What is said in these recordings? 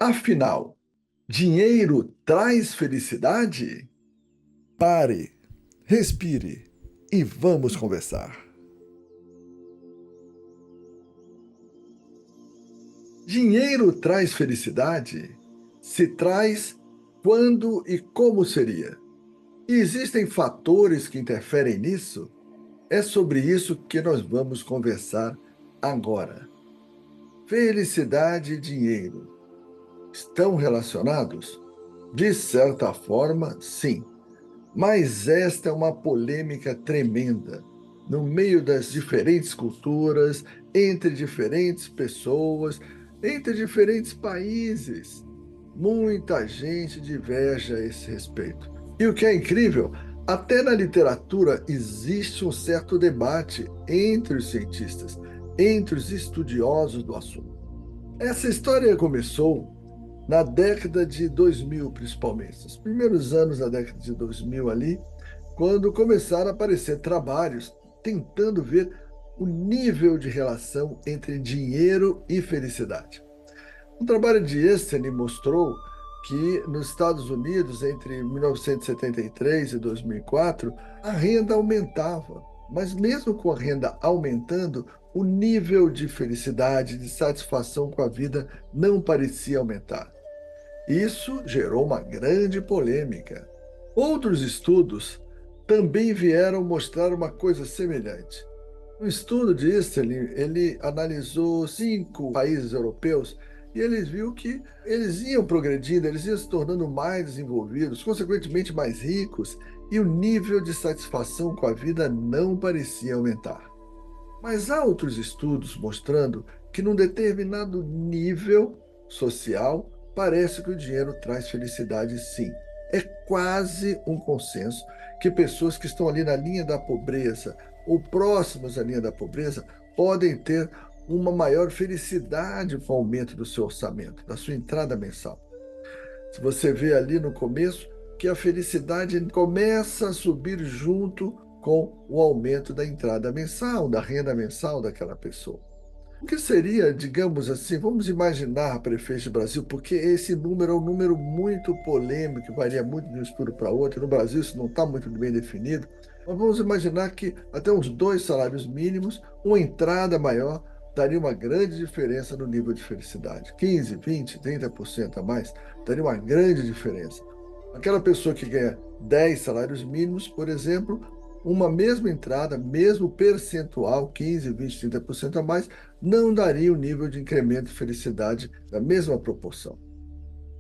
Afinal, dinheiro traz felicidade? Pare, respire e vamos conversar. Dinheiro traz felicidade? Se traz, quando e como seria? E existem fatores que interferem nisso? É sobre isso que nós vamos conversar agora. Felicidade e dinheiro estão relacionados? De certa forma, sim. Mas esta é uma polêmica tremenda, no meio das diferentes culturas, entre diferentes pessoas, entre diferentes países. Muita gente diverge a esse respeito. E o que é incrível, até na literatura existe um certo debate entre os cientistas, entre os estudiosos do assunto. Essa história começou na década de 2000, principalmente, os primeiros anos da década de 2000 ali, quando começaram a aparecer trabalhos tentando ver o nível de relação entre dinheiro e felicidade. Um trabalho de Einstein mostrou que nos Estados Unidos, entre 1973 e 2004, a renda aumentava, mas mesmo com a renda aumentando, o nível de felicidade, de satisfação com a vida não parecia aumentar. Isso gerou uma grande polêmica. Outros estudos também vieram mostrar uma coisa semelhante. No estudo de Easterlin, ele analisou 5 países europeus e ele viu que eles iam progredindo, eles iam se tornando mais desenvolvidos, consequentemente mais ricos, e o nível de satisfação com a vida não parecia aumentar. Mas há outros estudos mostrando que, num determinado nível social, parece que o dinheiro traz felicidade, sim. É quase um consenso que pessoas que estão ali na linha da pobreza ou próximas à linha da pobreza podem ter uma maior felicidade com o aumento do seu orçamento, da sua entrada mensal. Se você vê ali no começo que a felicidade começa a subir junto com o aumento da entrada mensal, da renda mensal daquela pessoa. O que seria, digamos assim, vamos imaginar prefeito do Brasil, porque esse número é um número muito polêmico, varia muito de um estudo para outro. No Brasil isso não está muito bem definido, mas vamos imaginar que até uns 2 salários mínimos, uma entrada maior, daria uma grande diferença no nível de felicidade. 15, 20, 30% a mais, daria uma grande diferença. Aquela pessoa que ganha 10 salários mínimos, por exemplo, uma mesma entrada, mesmo percentual, 15, 20, 30% a mais, não daria o nível de incremento de felicidade na mesma proporção.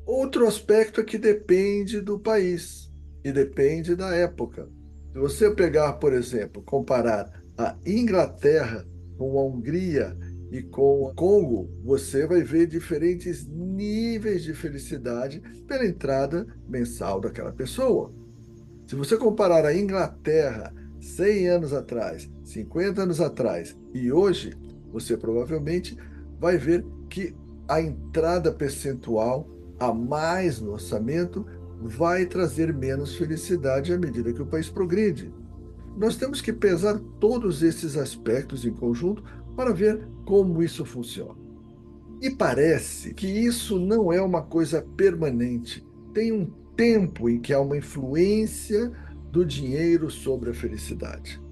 Outro aspecto é que depende do país e depende da época. Se você pegar, por exemplo, comparar a Inglaterra com a Hungria e com o Congo, você vai ver diferentes níveis de felicidade pela entrada mensal daquela pessoa. Se você comparar a Inglaterra 100 anos atrás, 50 anos atrás e hoje, você provavelmente vai ver que a entrada percentual a mais no orçamento vai trazer menos felicidade à medida que o país progride. Nós temos que pesar todos esses aspectos em conjunto para ver como isso funciona. E parece que isso não é uma coisa permanente. Tem um tempo em que há uma influência do dinheiro sobre a felicidade.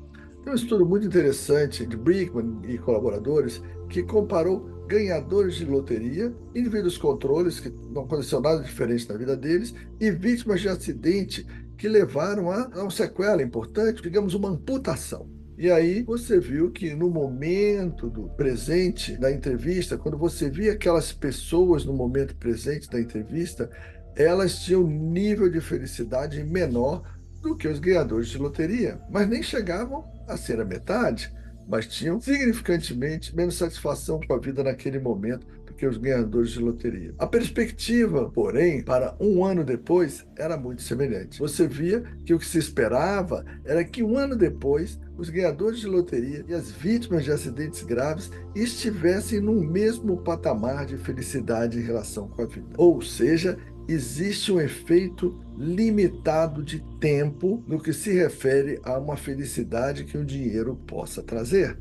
Tem um estudo muito interessante de Brickman e colaboradores que comparou ganhadores de loteria, indivíduos controles que não aconteceu nada diferente na vida deles, e vítimas de acidente que levaram a uma sequela importante, digamos, uma amputação. E aí você viu que no momento do presente da entrevista, quando você via aquelas pessoas no momento presente da entrevista, elas tinham um nível de felicidade menor do que os ganhadores de loteria, mas nem chegavam a ser a metade, mas tinham significantemente menos satisfação com a vida naquele momento do que os ganhadores de loteria. A perspectiva, porém, para um ano depois era muito semelhante. Você via que o que se esperava era que um ano depois os ganhadores de loteria e as vítimas de acidentes graves estivessem no mesmo patamar de felicidade em relação com a vida. Ou seja, existe um efeito limitado de tempo no que se refere a uma felicidade que o dinheiro possa trazer.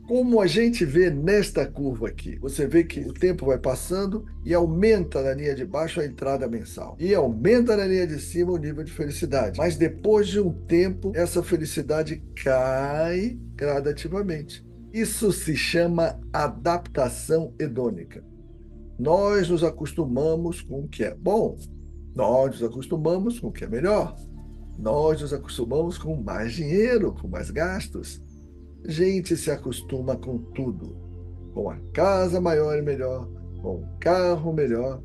Como a gente vê nesta curva aqui, você vê que o tempo vai passando e aumenta na linha de baixo a entrada mensal. E aumenta na linha de cima o nível de felicidade. Mas depois de um tempo, essa felicidade cai gradativamente. Isso se chama adaptação hedônica. Nós nos acostumamos com o que é bom, nós nos acostumamos com o que é melhor, nós nos acostumamos com mais dinheiro, com mais gastos. Gente se acostuma com tudo, com a casa maior e melhor, com o carro melhor,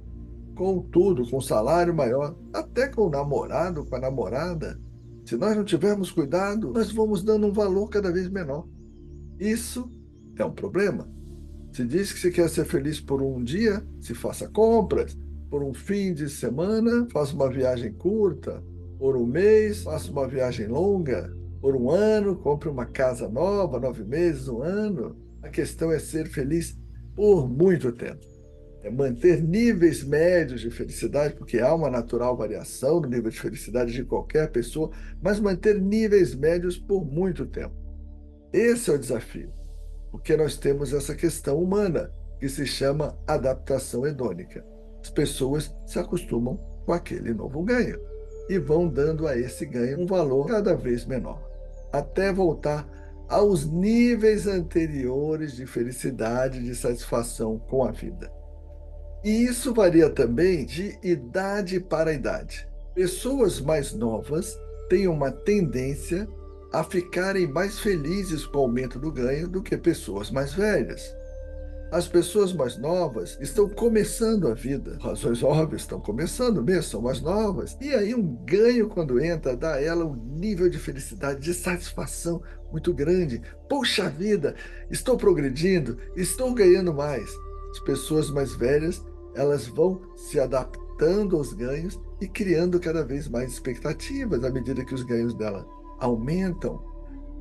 com tudo, com o salário maior, até com o namorado, com a namorada. Se nós não tivermos cuidado, nós vamos dando um valor cada vez menor. Isso é um problema. Se diz que se quer ser feliz por um dia, se faça compras. Por um fim de semana, faça uma viagem curta. Por um mês, faça uma viagem longa. Por um ano, compre uma casa nova, 9 meses, um ano. A questão é ser feliz por muito tempo. É manter níveis médios de felicidade, porque há uma natural variação no nível de felicidade de qualquer pessoa, mas manter níveis médios por muito tempo. Esse é o desafio, porque nós temos essa questão humana, que se chama adaptação hedônica. As pessoas se acostumam com aquele novo ganho e vão dando a esse ganho um valor cada vez menor, até voltar aos níveis anteriores de felicidade, de satisfação com a vida. E isso varia também de idade para idade. Pessoas mais novas têm uma tendência a ficarem mais felizes com o aumento do ganho do que pessoas mais velhas. As pessoas mais novas estão começando a vida, razões óbvias, estão começando mesmo, são mais novas. E aí um ganho quando entra dá a ela um nível de felicidade, de satisfação muito grande. Poxa vida, estou progredindo, estou ganhando mais. As pessoas mais velhas, elas vão se adaptando aos ganhos e criando cada vez mais expectativas à medida que os ganhos dela aumentam.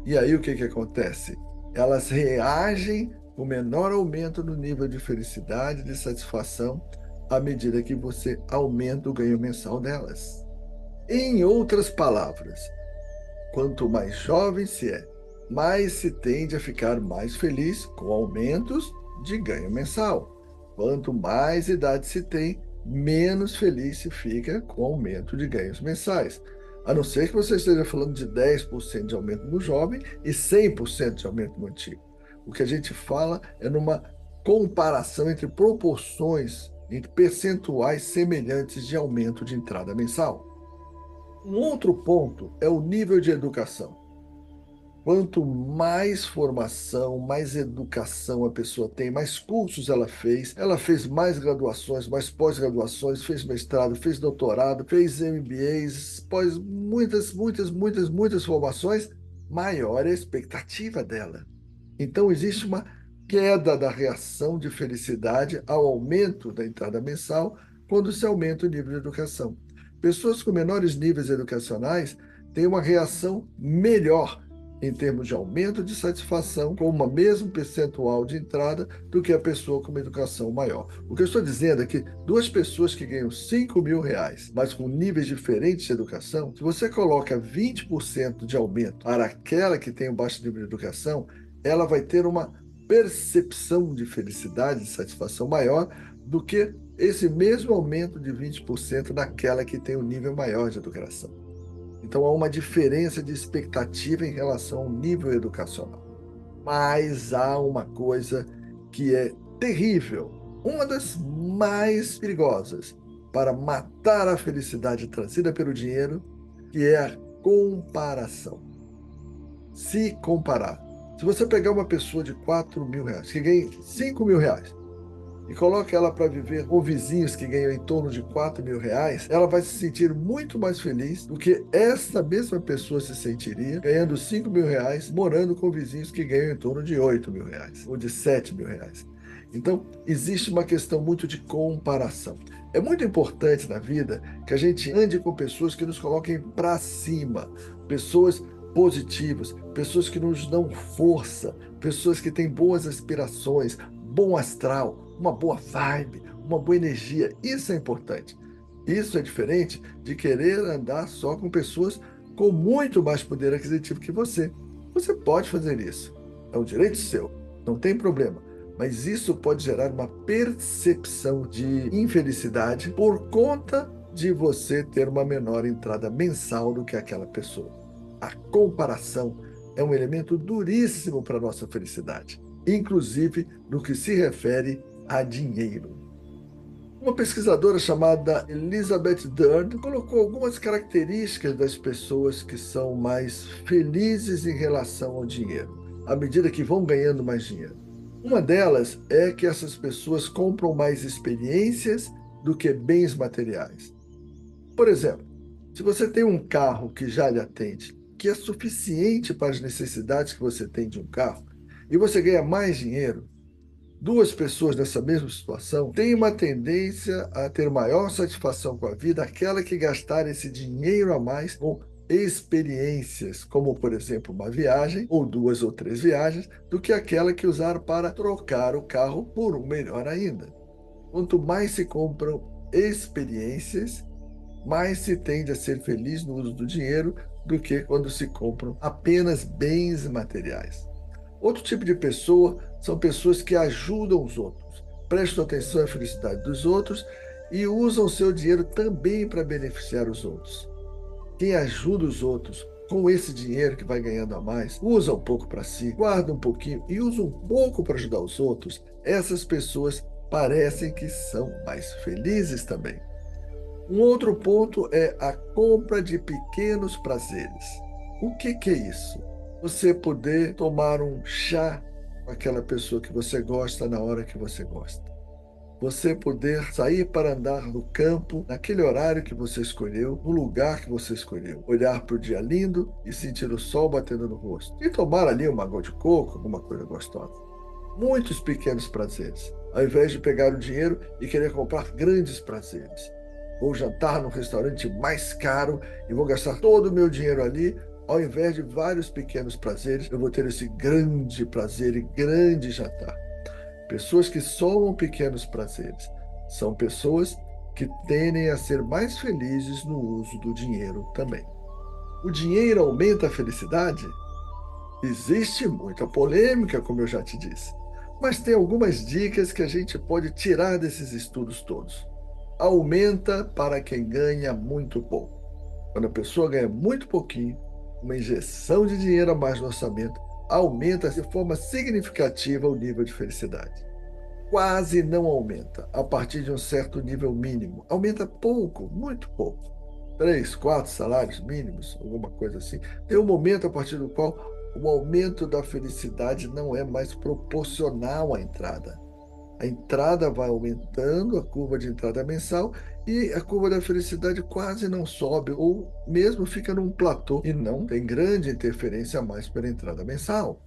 E aí o que acontece? Elas reagem com menor aumento no nível de felicidade, de satisfação, à medida que você aumenta o ganho mensal delas. Em outras palavras, quanto mais jovem se é, mais se tende a ficar mais feliz com aumentos de ganho mensal. Quanto mais idade se tem, menos feliz se fica com aumento de ganhos mensais. A não ser que você esteja falando de 10% de aumento no jovem e 100% de aumento no antigo. O que a gente fala é numa comparação entre proporções, entre percentuais semelhantes de aumento de entrada mensal. Um outro ponto é o nível de educação. Quanto mais formação, mais educação a pessoa tem, mais cursos ela fez mais graduações, mais pós-graduações, fez mestrado, fez doutorado, fez MBAs, pós muitas formações, maior é a expectativa dela. Então existe uma queda da reação de felicidade ao aumento da entrada mensal quando se aumenta o nível de educação. Pessoas com menores níveis educacionais têm uma reação melhor em termos de aumento de satisfação com o mesmo percentual de entrada do que a pessoa com uma educação maior. O que eu estou dizendo é que duas pessoas que ganham R$ 5.000, mas com níveis diferentes de educação, se você coloca 20% de aumento para aquela que tem um baixo nível de educação, ela vai ter uma percepção de felicidade, de satisfação maior do que esse mesmo aumento de 20% daquela que tem um nível maior de educação. Então há uma diferença de expectativa em relação ao nível educacional. Mas há uma coisa que é terrível, uma das mais perigosas para matar a felicidade trazida pelo dinheiro, que é a comparação. Se comparar. Se você pegar uma pessoa de R$ 4.000, que ganha R$ 5.000, e coloca ela para viver com vizinhos que ganham em torno de R$ 4.000, ela vai se sentir muito mais feliz do que essa mesma pessoa se sentiria ganhando R$ 5.000, morando com vizinhos que ganham em torno de R$ 8.000 ou de R$ 7.000. Então, existe uma questão muito de comparação. É muito importante na vida que a gente ande com pessoas que nos coloquem para cima, pessoas positivas, pessoas que nos dão força, pessoas que têm boas aspirações, bom astral, uma boa vibe, uma boa energia. Isso é importante. Isso é diferente de querer andar só com pessoas com muito mais poder aquisitivo que você. Você pode fazer isso. É um direito seu. não tem problema. Mas isso pode gerar uma percepção de infelicidade por conta de você ter uma menor entrada mensal do que aquela pessoa. A comparação é um elemento duríssimo para a nossa felicidade, inclusive no que se refere a dinheiro. Uma pesquisadora chamada Elizabeth Dern colocou algumas características das pessoas que são mais felizes em relação ao dinheiro, à medida que vão ganhando mais dinheiro. Uma delas é que essas pessoas compram mais experiências do que bens materiais. Por exemplo, se você tem um carro que já lhe atende, que é suficiente para as necessidades que você tem de um carro, e você ganha mais dinheiro, duas pessoas nessa mesma situação têm uma tendência a ter maior satisfação com a vida, aquela que gastar esse dinheiro a mais com experiências, como por exemplo uma viagem, ou duas ou três viagens, do que aquela que usar para trocar o carro por um melhor ainda. Quanto mais se compram experiências, mais se tende a ser feliz no uso do dinheiro do que quando se compram apenas bens materiais. Outro tipo de pessoa são pessoas que ajudam os outros, prestam atenção à felicidade dos outros e usam seu dinheiro também para beneficiar os outros. Quem ajuda os outros com esse dinheiro que vai ganhando a mais, usa um pouco para si, guarda um pouquinho e usa um pouco para ajudar os outros, essas pessoas parecem que são mais felizes também. Um outro ponto é a compra de pequenos prazeres. O que é isso? Você poder tomar um chá com aquela pessoa que você gosta na hora que você gosta. Você poder sair para andar no campo, naquele horário que você escolheu, no lugar que você escolheu. Olhar para o dia lindo e sentir o sol batendo no rosto. E tomar ali uma água de coco, alguma coisa gostosa. Muitos pequenos prazeres, ao invés de pegar o dinheiro e querer comprar grandes prazeres. Vou jantar no restaurante mais caro e vou gastar todo o meu dinheiro ali. Ao invés de vários pequenos prazeres, eu vou ter esse grande prazer e grande jantar. Pessoas que somam pequenos prazeres são pessoas que tendem a ser mais felizes no uso do dinheiro também. O dinheiro aumenta a felicidade? Existe muita polêmica, como eu já te disse, mas tem algumas dicas que a gente pode tirar desses estudos todos. Aumenta para quem ganha muito pouco. Quando a pessoa ganha muito pouquinho, uma injeção de dinheiro a mais no orçamento aumenta de forma significativa o nível de felicidade. Quase não aumenta a partir de um certo nível mínimo. Aumenta pouco, muito pouco. 3, 4 salários mínimos, alguma coisa assim. Tem um momento a partir do qual o aumento da felicidade não é mais proporcional à entrada. A entrada vai aumentando, a curva de entrada mensal, e a curva da felicidade quase não sobe, ou mesmo fica num platô e não tem grande interferência mais pela entrada mensal.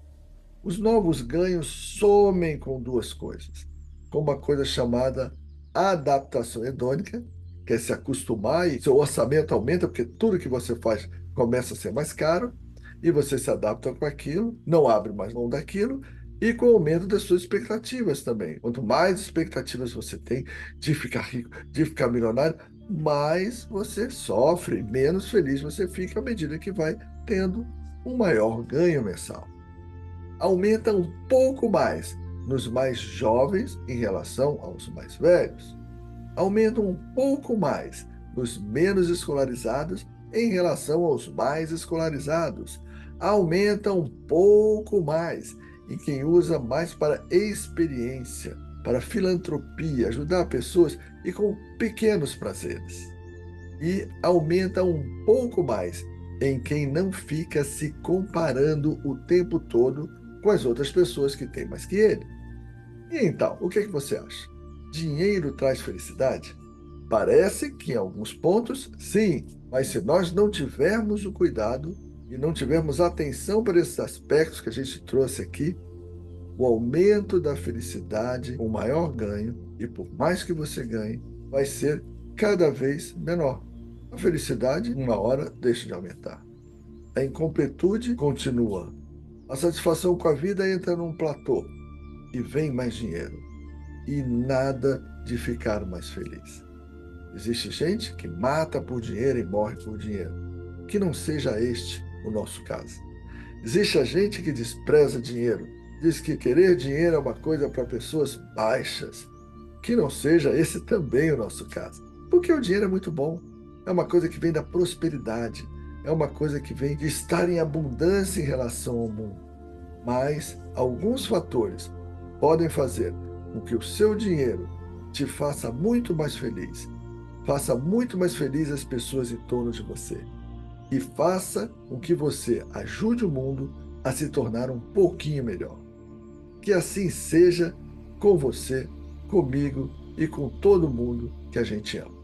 Os novos ganhos somem com duas coisas, com uma coisa chamada adaptação hedônica, que é se acostumar e seu orçamento aumenta, porque tudo que você faz começa a ser mais caro, e você se adapta com aquilo, não abre mais mão daquilo, e com o aumento das suas expectativas também. Quanto mais expectativas você tem de ficar rico, de ficar milionário, mais você sofre, menos feliz você fica à medida que vai tendo um maior ganho mensal. Aumenta um pouco mais nos mais jovens em relação aos mais velhos. Aumenta um pouco mais nos menos escolarizados em relação aos mais escolarizados. Aumenta um pouco mais em quem usa mais para experiência, para filantropia, ajudar pessoas e com pequenos prazeres. E aumenta um pouco mais em quem não fica se comparando o tempo todo com as outras pessoas que têm mais que ele. E então, o que você acha? Dinheiro traz felicidade? Parece que em alguns pontos, sim, mas se nós não tivermos o cuidado e não tivermos atenção para esses aspectos que a gente trouxe aqui, o aumento da felicidade, o maior ganho, e por mais que você ganhe, vai ser cada vez menor. A felicidade, uma hora, deixa de aumentar. A incompletude continua. A satisfação com a vida entra num platô e vem mais dinheiro. E nada de ficar mais feliz. Existe gente que mata por dinheiro e morre por dinheiro. Que não seja este o nosso caso. Existe a gente que despreza dinheiro diz que querer dinheiro é uma coisa para pessoas baixas. Que não seja esse também o nosso caso. Porque o dinheiro é muito bom. É uma coisa que vem da prosperidade. É uma coisa que vem de estar em abundância em relação ao mundo. Mas alguns fatores podem fazer com que o seu dinheiro te faça muito mais feliz. Faça muito mais feliz as pessoas em torno de você. E faça com que você ajude o mundo a se tornar um pouquinho melhor. Que assim seja com você, comigo e com todo mundo que a gente ama.